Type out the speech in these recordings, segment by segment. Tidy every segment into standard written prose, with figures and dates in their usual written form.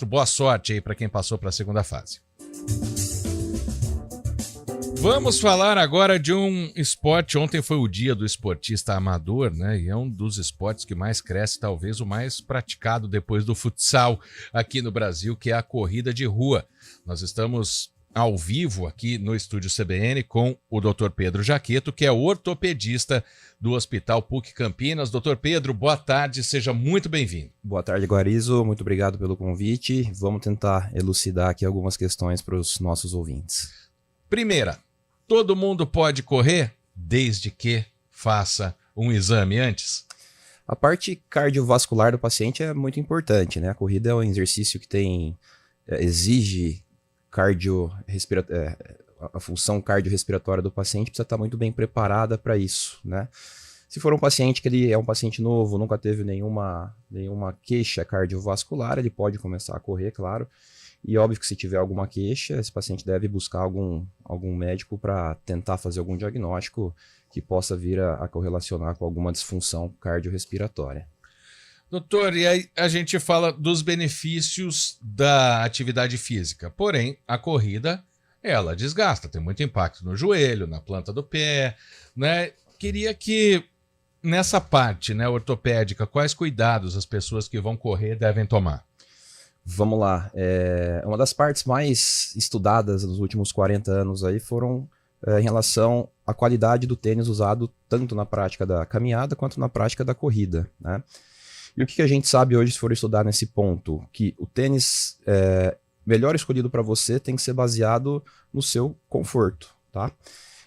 Boa sorte aí para quem passou para a segunda fase. Vamos falar agora de um esporte. Ontem foi o dia do esportista amador, né? E é um dos esportes que mais cresce, talvez o mais praticado depois do futsal aqui no Brasil, que é a corrida de rua. Nós estamos ao vivo aqui no estúdio CBN com o Dr. Pedro Jaqueto, que é ortopedista do Hospital PUC Campinas. Dr. Pedro, boa tarde, seja muito bem-vindo. Boa tarde, Guarizo, muito obrigado pelo convite. Vamos tentar elucidar aqui algumas questões para os nossos ouvintes. Primeira, todo mundo pode correr desde que faça um exame antes? A parte cardiovascular do paciente é muito importante, né? A corrida é um exercício que exige a função cardiorrespiratória do paciente precisa estar muito bem preparada para isso, né? Se for um paciente que ele é um paciente novo, nunca teve nenhuma queixa cardiovascular, ele pode começar a correr, claro. E óbvio que se tiver alguma queixa, esse paciente deve buscar algum médico para tentar fazer algum diagnóstico que possa vir a correlacionar com alguma disfunção cardiorrespiratória. Doutor, e aí a gente fala dos benefícios da atividade física, porém a corrida, ela desgasta, tem muito impacto no joelho, na planta do pé, né? Queria que nessa parte, né, ortopédica, quais cuidados as pessoas que vão correr devem tomar? Vamos lá, uma das partes mais estudadas nos últimos 40 anos aí foram em relação à qualidade do tênis usado tanto na prática da caminhada quanto na prática da corrida, né? E o que a gente sabe hoje, se for estudar nesse ponto, que o tênis melhor escolhido para você tem que ser baseado no seu conforto, tá?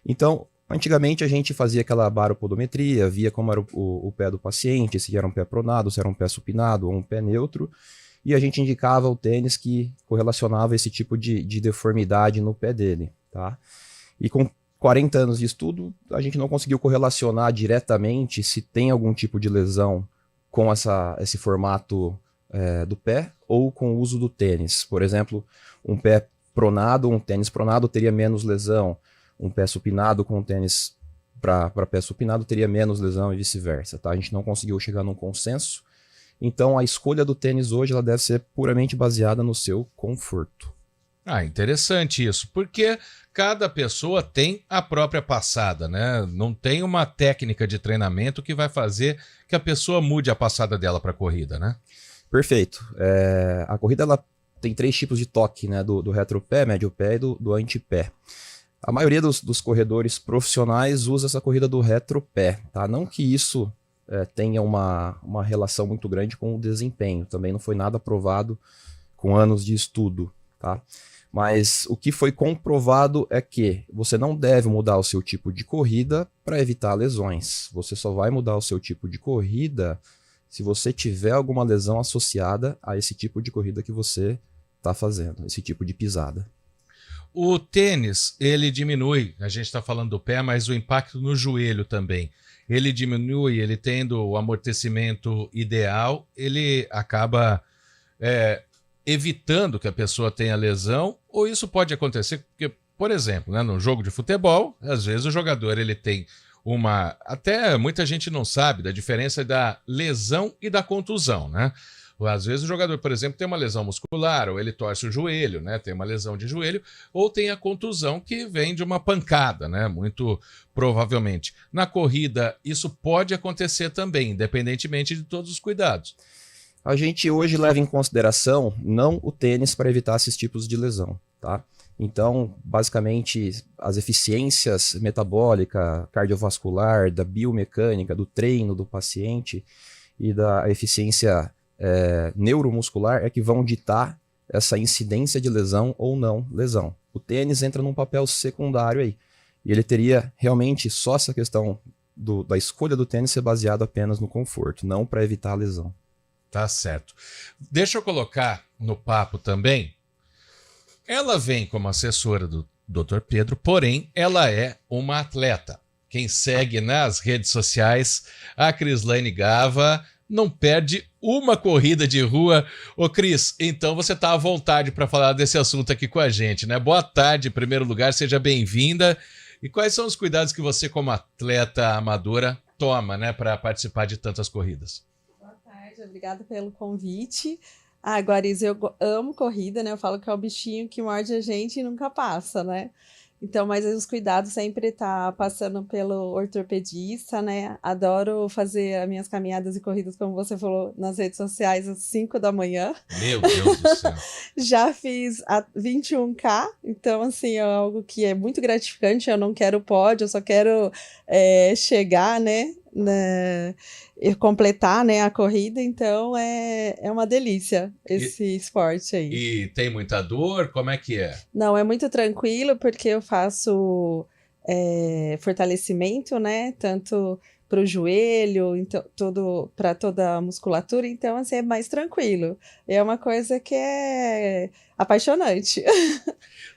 Então, antigamente a gente fazia aquela baropodometria, via como era o pé do paciente, se era um pé pronado, se era um pé supinado ou um pé neutro, e a gente indicava o tênis que correlacionava esse tipo de deformidade no pé dele, tá? E com 40 anos de estudo, a gente não conseguiu correlacionar diretamente se tem algum tipo de lesão com esse formato do pé ou com o uso do tênis. Por exemplo, um pé pronado, um tênis pronado teria menos lesão, um pé supinado com um tênis para pé supinado teria menos lesão e vice-versa, tá? A gente não conseguiu chegar num consenso. Então, a escolha do tênis hoje ela deve ser puramente baseada no seu conforto. Ah, interessante isso, porque cada pessoa tem a própria passada, né? Não tem uma técnica de treinamento que vai fazer que a pessoa mude a passada dela para a corrida, né? Perfeito. A corrida ela tem 3 tipos de toque, né? Do retropé, médio pé e do antepé. A maioria dos corredores profissionais usa essa corrida do retropé, tá? Não que isso tenha uma relação muito grande com o desempenho, também não foi nada provado com anos de estudo, tá? Mas o que foi comprovado é que você não deve mudar o seu tipo de corrida para evitar lesões. Você só vai mudar o seu tipo de corrida se você tiver alguma lesão associada a esse tipo de corrida que você está fazendo, esse tipo de pisada. O tênis, ele diminui, a gente está falando do pé, mas o impacto no joelho também. Ele diminui, ele tendo o amortecimento ideal, ele acaba evitando que a pessoa tenha lesão, ou isso pode acontecer porque, por exemplo, né, no jogo de futebol, às vezes o jogador ele tem até muita gente não sabe da diferença da lesão e da contusão, né? Às vezes o jogador, por exemplo, tem uma lesão muscular, ou ele torce o joelho, né? Tem uma lesão de joelho, ou tem a contusão que vem de uma pancada, né? Muito provavelmente. Na corrida, isso pode acontecer também, independentemente de todos os cuidados. A gente hoje leva em consideração não o tênis para evitar esses tipos de lesão, tá? Então, basicamente, as eficiências metabólica, cardiovascular, da biomecânica, do treino do paciente e da eficiência neuromuscular é que vão ditar essa incidência de lesão ou não lesão. O tênis entra num papel secundário aí. E ele teria realmente só essa questão da escolha do tênis ser baseado apenas no conforto, não para evitar a lesão. Tá certo. Deixa eu colocar no papo também. Ela vem como assessora do Dr. Pedro, porém ela é uma atleta. Quem segue nas redes sociais, a Crislaine Gava não perde uma corrida de rua. Ô Cris, então você está à vontade para falar desse assunto aqui com a gente, né? Boa tarde, em primeiro lugar, seja bem-vinda. E quais são os cuidados que você, como atleta amadora, toma, né, para participar de tantas corridas? Boa tarde, obrigada pelo convite. Ah, Guariz, amo corrida, né? Eu falo que é o bichinho que morde a gente e nunca passa, né? Então, mas os cuidados sempre tá passando pelo ortopedista, né? Adoro fazer as minhas caminhadas e corridas, como você falou, nas redes sociais às 5 da manhã. Meu Deus do céu. Já fiz a 21K, então, assim, é algo que é muito gratificante. Eu não quero pódio, eu só quero chegar, né? E completar, né, a corrida, então é uma delícia E, esse esporte aí. e tem muita dor? Como é que é? Não, é muito tranquilo porque eu faço fortalecimento, né? Tanto para o joelho, então, para toda a musculatura, então assim, é mais tranquilo. É uma coisa que é apaixonante.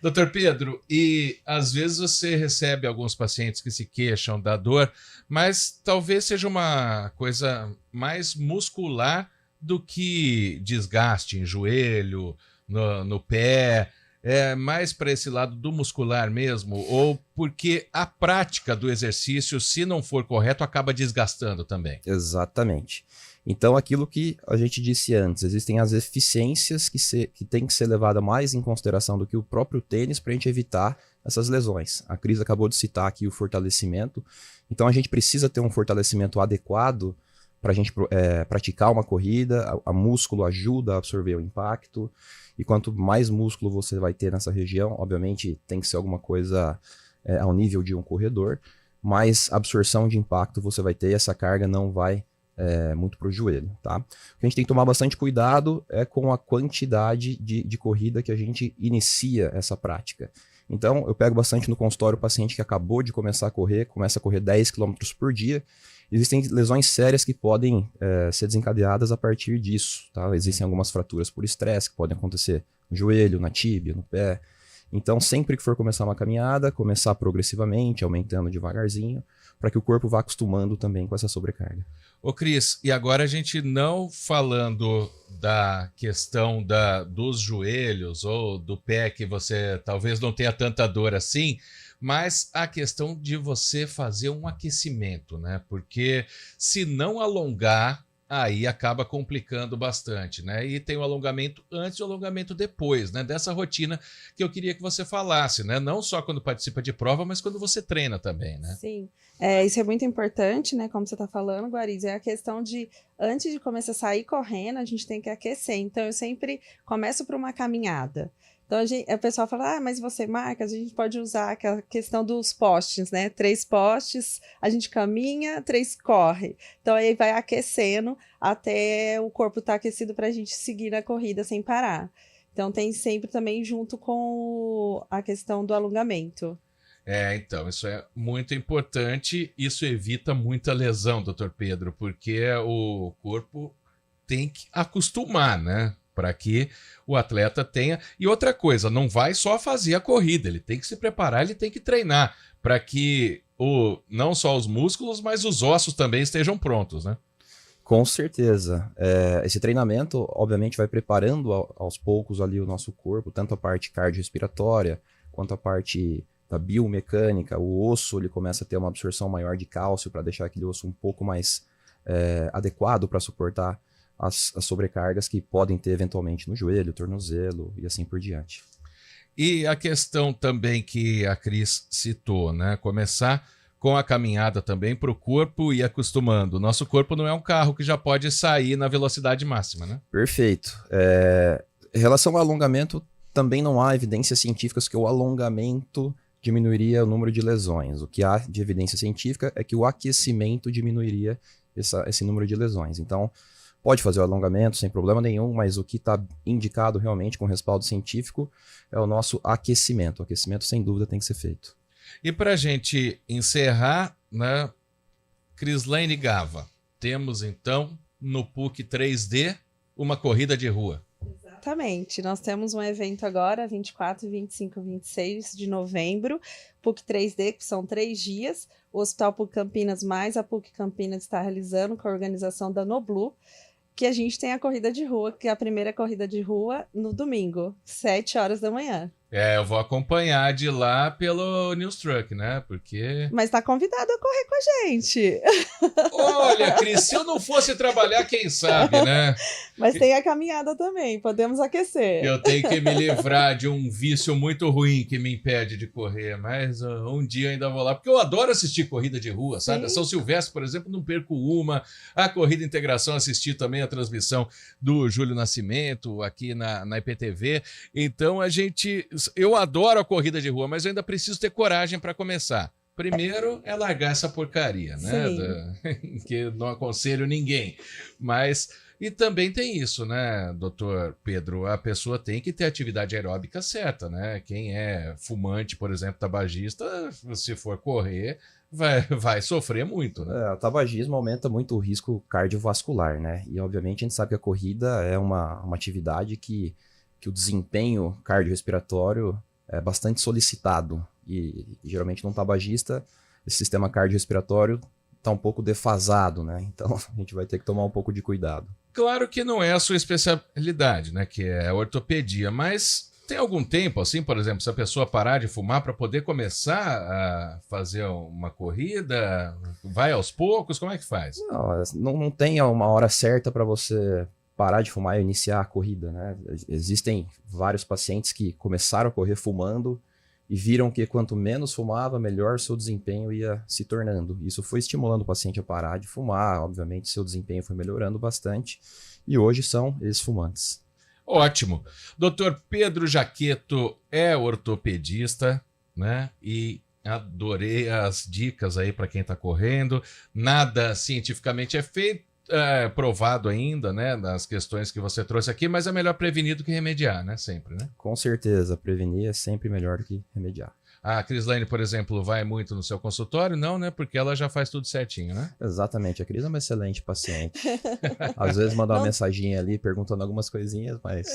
Doutor Pedro, e às vezes você recebe alguns pacientes que se queixam da dor, mas talvez seja uma coisa mais muscular do que desgaste em joelho, no pé, é mais para esse lado do muscular mesmo, ou porque a prática do exercício, se não for correto, acaba desgastando também. Exatamente. Então, aquilo que a gente disse antes, existem as eficiências que tem que ser levada mais em consideração do que o próprio tênis para a gente evitar essas lesões. A Cris acabou de citar aqui o fortalecimento, então a gente precisa ter um fortalecimento adequado para a gente praticar uma corrida, a músculo ajuda a absorver o impacto, e quanto mais músculo você vai ter nessa região, obviamente tem que ser alguma coisa ao nível de um corredor, mais absorção de impacto você vai ter e essa carga não vai muito para o joelho, tá? O que a gente tem que tomar bastante cuidado é com a quantidade de corrida que a gente inicia essa prática. Então, eu pego bastante no consultório o paciente que acabou de começar a correr, começa a correr 10 km por dia. Existem lesões sérias que podem ser desencadeadas a partir disso, tá? Existem algumas fraturas por estresse que podem acontecer no joelho, na tíbia, no pé. Então, sempre que for começar uma caminhada, começar progressivamente, aumentando devagarzinho, para que o corpo vá acostumando também com essa sobrecarga. Ô Cris, e agora a gente não falando da questão dos joelhos ou do pé, que você talvez não tenha tanta dor assim, mas a questão de você fazer um aquecimento, né? Porque se não alongar, aí acaba complicando bastante, né? E tem o alongamento antes e o alongamento depois, né? Dessa rotina que eu queria que você falasse, né? Não só quando participa de prova, mas quando você treina também, né? Sim, isso é muito importante, né? Como você está falando, Guariz, é a questão de, antes de começar a sair correndo, a gente tem que aquecer. Então, eu sempre começo por uma caminhada. Então, o pessoal fala, mas você marca, a gente pode usar aquela questão dos postes, né? 3 postes, a gente caminha, 3 corre. Então, aí vai aquecendo até o corpo estar aquecido para a gente seguir na corrida sem parar. Então, tem sempre também junto com a questão do alongamento. Então, isso é muito importante, isso evita muita lesão, doutor Pedro, porque o corpo tem que acostumar, né? Para que o atleta tenha. E outra coisa, não vai só fazer a corrida, ele tem que se preparar, ele tem que treinar, para que não só os músculos, mas os ossos também estejam prontos, né? Com certeza. Esse treinamento, obviamente, vai preparando aos poucos ali o nosso corpo, tanto a parte cardiorrespiratória, quanto a parte da biomecânica. O osso ele começa a ter uma absorção maior de cálcio para deixar aquele osso um pouco mais adequado para suportar as sobrecargas que podem ter eventualmente no joelho, tornozelo e assim por diante. E a questão também que a Cris citou, né? Começar com a caminhada também para o corpo e acostumando. Nosso corpo não é um carro que já pode sair na velocidade máxima, né? Perfeito. Em relação ao alongamento, também não há evidências científicas que o alongamento diminuiria o número de lesões. O que há de evidência científica é que o aquecimento diminuiria esse número de lesões. Então, pode fazer o alongamento sem problema nenhum, mas o que está indicado realmente com respaldo científico é o nosso aquecimento. O aquecimento, sem dúvida, tem que ser feito. E para a gente encerrar, né, Crislaine Gava, temos então no PUC 3D uma corrida de rua. Exatamente, nós temos um evento agora, 24, 25 e 26 de novembro, PUC 3D, que são 3 dias, o Hospital PUC Campinas mais a PUC Campinas está realizando com a organização da Noblu, que a gente tem a corrida de rua, que é a primeira corrida de rua no domingo, 7 horas da manhã. Eu vou acompanhar de lá pelo News Truck, né? Porque... Mas tá convidado a correr com a gente. Olha, Cris, se eu não fosse trabalhar, quem sabe, né? Mas tem a caminhada também, podemos aquecer. Eu tenho que me livrar de um vício muito ruim que me impede de correr, mas um dia eu ainda vou lá, porque eu adoro assistir corrida de rua, sabe? A Sim. São Silvestre, por exemplo, não perco uma. A Corrida Integração, assisti também a transmissão do Júlio Nascimento aqui na IPTV. Então eu adoro a corrida de rua, mas eu ainda preciso ter coragem para começar. Primeiro é largar essa porcaria, né? Que eu não aconselho ninguém. Mas... E também tem isso, né, doutor Pedro? A pessoa tem que ter atividade aeróbica certa, né? Quem é fumante, por exemplo, tabagista, se for correr, vai sofrer muito, né? O tabagismo aumenta muito o risco cardiovascular, né? E, obviamente, a gente sabe que a corrida é uma atividade que o desempenho cardiorrespiratório é bastante solicitado. E geralmente, num tabagista, esse sistema cardiorrespiratório está um pouco defasado, né? Então, a gente vai ter que tomar um pouco de cuidado. Claro que não é a sua especialidade, né? Que é a ortopedia, mas tem algum tempo, assim, por exemplo, se a pessoa parar de fumar para poder começar a fazer uma corrida, vai aos poucos, como é que faz? Não tem uma hora certa para você parar de fumar e iniciar a corrida, né? Existem vários pacientes que começaram a correr fumando e viram que quanto menos fumava, melhor seu desempenho ia se tornando. Isso foi estimulando o paciente a parar de fumar, obviamente seu desempenho foi melhorando bastante, e hoje são ex-fumantes. Ótimo. Doutor Pedro Jaqueto é ortopedista, né? E adorei as dicas aí para quem está correndo. Nada cientificamente é feito, provado ainda, né, nas questões que você trouxe aqui, mas é melhor prevenir do que remediar, né, sempre, né? Com certeza, prevenir é sempre melhor do que remediar. A Crislaine, por exemplo, vai muito no seu consultório? Não, né, porque ela já faz tudo certinho, né? Exatamente, a Cris é uma excelente paciente. Às vezes manda uma mensaginha ali, perguntando algumas coisinhas, mas...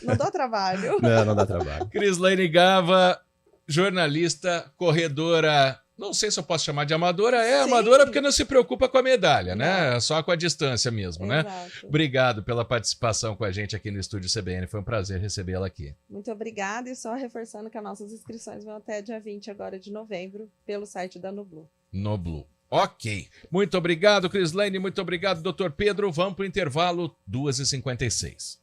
Não dá trabalho. Não dá trabalho. Crislaine Gava, jornalista, corredora... Não sei se eu posso chamar de amadora. Sim. Amadora porque não se preocupa com a medalha, né? Só com a distância mesmo, né? Exato. Obrigado pela participação com a gente aqui no Estúdio CBN. Foi um prazer recebê-la aqui. Muito obrigada. E só reforçando que as nossas inscrições vão até dia 20 agora de novembro pelo site da Nublu. Nublu. Ok. Muito obrigado, Crislaine. Muito obrigado, doutor Pedro. Vamos para o intervalo 2h56.